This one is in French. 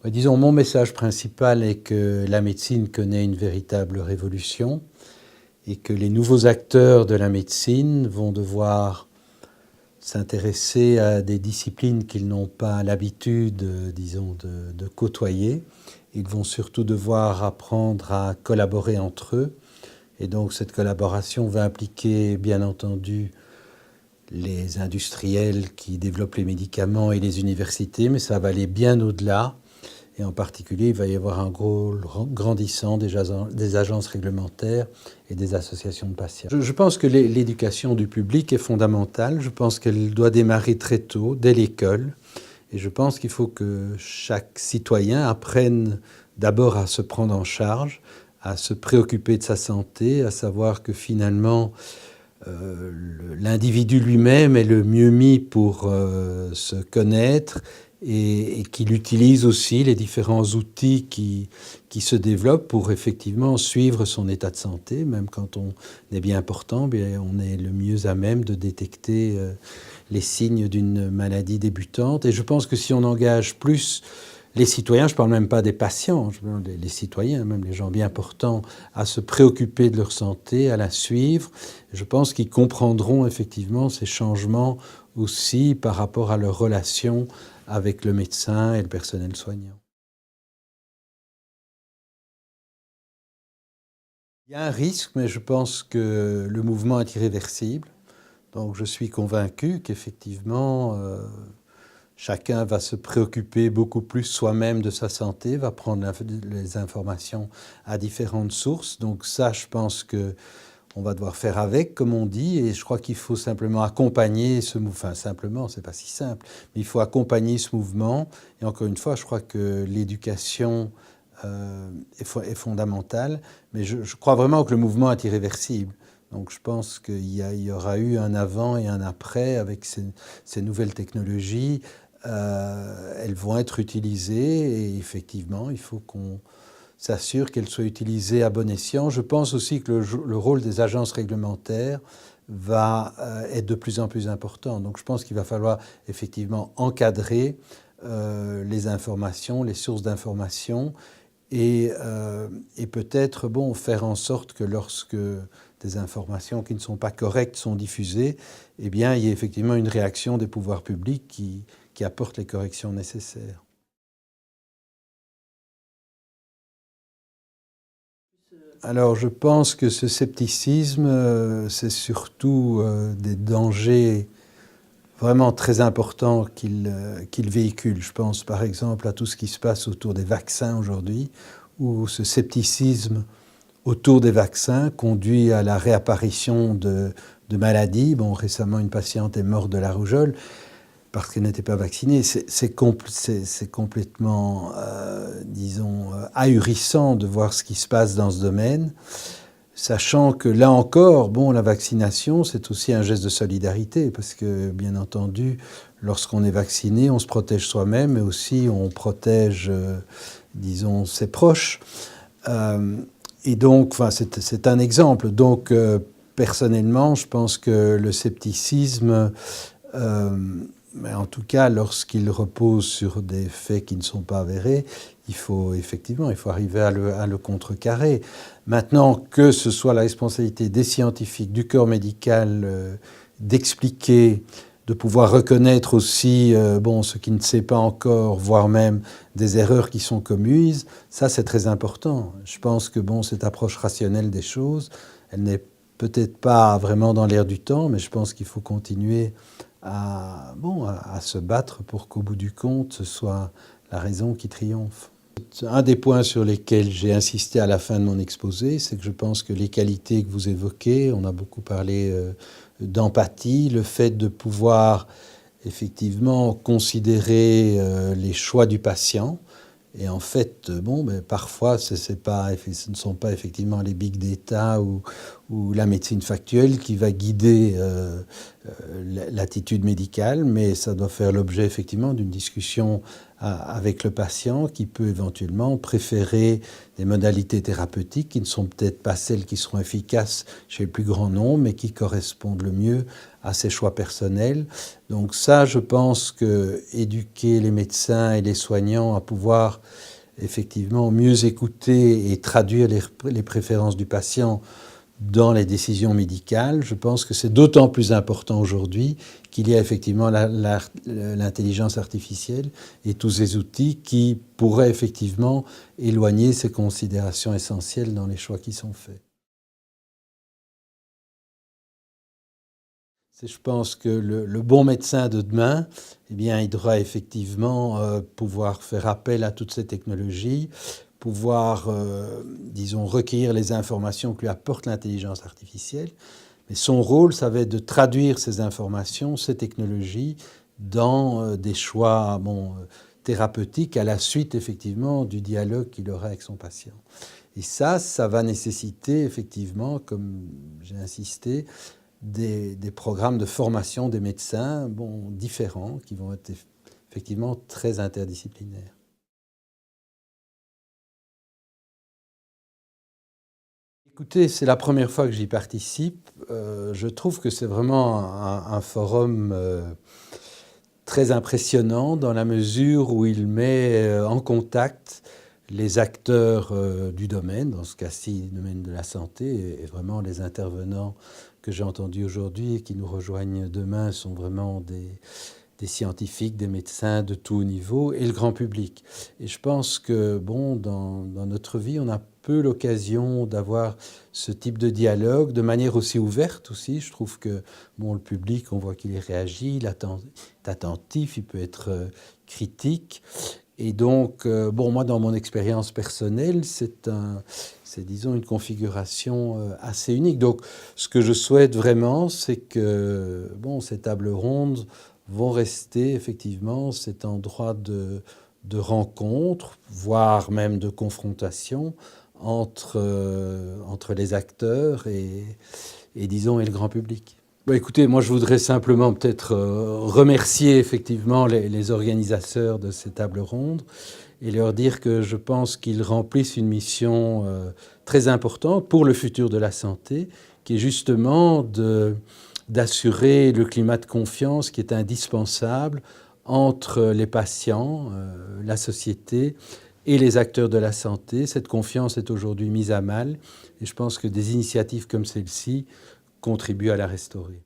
Ouais, disons, mon message principal est que la médecine connaît une véritable révolution et que les nouveaux acteurs de la médecine vont devoir s'intéresser à des disciplines qu'ils n'ont pas l'habitude, disons, de côtoyer. Ils vont surtout devoir apprendre à collaborer entre eux. Et donc cette collaboration va impliquer, bien entendu, les industriels qui développent les médicaments et les universités, mais ça va aller bien au-delà. Et en particulier, il va y avoir un rôle grandissant des agences réglementaires et des associations de patients. Je pense que l'éducation du public est fondamentale. Je pense qu'elle doit démarrer très tôt, dès l'école. Et je pense qu'il faut que chaque citoyen apprenne d'abord à se prendre en charge, à se préoccuper de sa santé, à savoir que finalement, l'individu lui-même est le mieux mis pour se connaître et qu'il utilise aussi les différents outils qui se développent pour effectivement suivre son état de santé. Même quand on est bien portant, bien, on est le mieux à même de détecter les signes d'une maladie débutante. Et je pense que si on engage plus les citoyens, je ne parle même pas des patients, je parle les citoyens, même les gens bien portants, à se préoccuper de leur santé, à la suivre. Je pense qu'ils comprendront effectivement ces changements aussi par rapport à leur relation avec le médecin et le personnel soignant. Il y a un risque, mais je pense que le mouvement est irréversible. Donc je suis convaincu qu'effectivement, chacun va se préoccuper beaucoup plus soi-même de sa santé, va prendre les informations à différentes sources. Donc ça, je pense que on va devoir faire avec, comme on dit, et je crois qu'il faut simplement accompagner ce mouvement. Enfin, simplement, c'est pas si simple, mais il faut accompagner ce mouvement. Et encore une fois, je crois que l'éducation est fondamentale, mais je crois vraiment que le mouvement est irréversible. Donc je pense qu'il y aura eu un avant et un après avec ces nouvelles technologies. Elles vont être utilisées et effectivement, il faut qu'on s'assure qu'elles soient utilisées à bon escient. Je pense aussi que le rôle des agences réglementaires va être de plus en plus important. Donc je pense qu'il va falloir effectivement encadrer les informations, les sources d'informations et peut-être bon, faire en sorte que lorsque des informations qui ne sont pas correctes sont diffusées, eh bien, il y ait effectivement une réaction des pouvoirs publics qui apporte les corrections nécessaires. Alors, je pense que ce scepticisme, c'est surtout des dangers vraiment très importants qu'il véhicule. Je pense par exemple à tout ce qui se passe autour des vaccins aujourd'hui, où ce scepticisme autour des vaccins conduit à la réapparition de maladies. Bon, récemment, une patiente est morte de la rougeole parce qu'elle n'était pas vaccinée. C'est complètement, disons, ahurissant de voir ce qui se passe dans ce domaine, sachant que là encore, bon, la vaccination, c'est aussi un geste de solidarité, parce que, bien entendu, lorsqu'on est vacciné, on se protège soi-même, mais aussi on protège, disons, ses proches. Et donc, enfin, c'est un exemple. Donc, personnellement, je pense que le scepticisme, mais en tout cas, lorsqu'il repose sur des faits qui ne sont pas avérés, il faut arriver à le contrecarrer. Maintenant, que ce soit la responsabilité des scientifiques, du corps médical, d'expliquer, de pouvoir reconnaître aussi bon, ce qui ne sait pas encore, voire même des erreurs qui sont commises, ça c'est très important. Je pense que bon, cette approche rationnelle des choses, elle n'est peut-être pas vraiment dans l'air du temps, mais je pense qu'il faut continuer à se battre pour qu'au bout du compte, ce soit la raison qui triomphe. Un des points sur lesquels j'ai insisté à la fin de mon exposé, c'est que je pense que les qualités que vous évoquez, on a beaucoup parlé d'empathie, le fait de pouvoir effectivement considérer les choix du patient. Et en fait, bon, ben, parfois, ce ne sont pas effectivement les big data ou la médecine factuelle qui va guider l'attitude médicale, mais ça doit faire l'objet effectivement d'une discussion avec le patient qui peut éventuellement préférer des modalités thérapeutiques qui ne sont peut-être pas celles qui seront efficaces chez le plus grand nombre, mais qui correspondent le mieux à ses choix personnels. Donc ça, je pense que éduquer les médecins et les soignants à pouvoir effectivement mieux écouter et traduire les préférences du patient dans les décisions médicales, je pense que c'est d'autant plus important aujourd'hui qu'il y a effectivement l'intelligence artificielle et tous ces outils qui pourraient effectivement éloigner ces considérations essentielles dans les choix qui sont faits. Je pense que le bon médecin de demain, eh bien, il devra effectivement pouvoir faire appel à toutes ces technologies, pouvoir, disons, recueillir les informations que lui apporte l'intelligence artificielle. Mais son rôle, ça va être de traduire ces informations, ces technologies, dans des choix thérapeutiques à la suite, effectivement, du dialogue qu'il aura avec son patient. Et ça va nécessiter, effectivement, comme j'ai insisté, des programmes de formation des médecins différents, qui vont être effectivement très interdisciplinaires. Écoutez, c'est la première fois que j'y participe. Je trouve que c'est vraiment un forum très impressionnant dans la mesure où il met en contact les acteurs du domaine, dans ce cas-ci, le domaine de la santé, et vraiment les intervenants que j'ai entendus aujourd'hui et qui nous rejoignent demain sont vraiment des scientifiques, des médecins de tout niveau et le grand public. Et je pense que dans notre vie, on a peu l'occasion d'avoir ce type de dialogue de manière aussi ouverte aussi. Je trouve que le public, on voit qu'il réagit, il est attentif, il peut être critique. Et donc, moi, dans mon expérience personnelle, c'est disons, une configuration assez unique. Donc, ce que je souhaite vraiment, c'est que, ces tables rondes vont rester effectivement cet endroit de rencontre, voire même de confrontation entre les acteurs et disons, et le grand public. Écoutez, moi je voudrais simplement peut-être remercier effectivement les organisateurs de ces tables rondes et leur dire que je pense qu'ils remplissent une mission très importante pour le futur de la santé, qui est justement d'assurer le climat de confiance qui est indispensable entre les patients, la société et les acteurs de la santé. Cette confiance est aujourd'hui mise à mal et je pense que des initiatives comme celle-ci contribuent à la restaurer.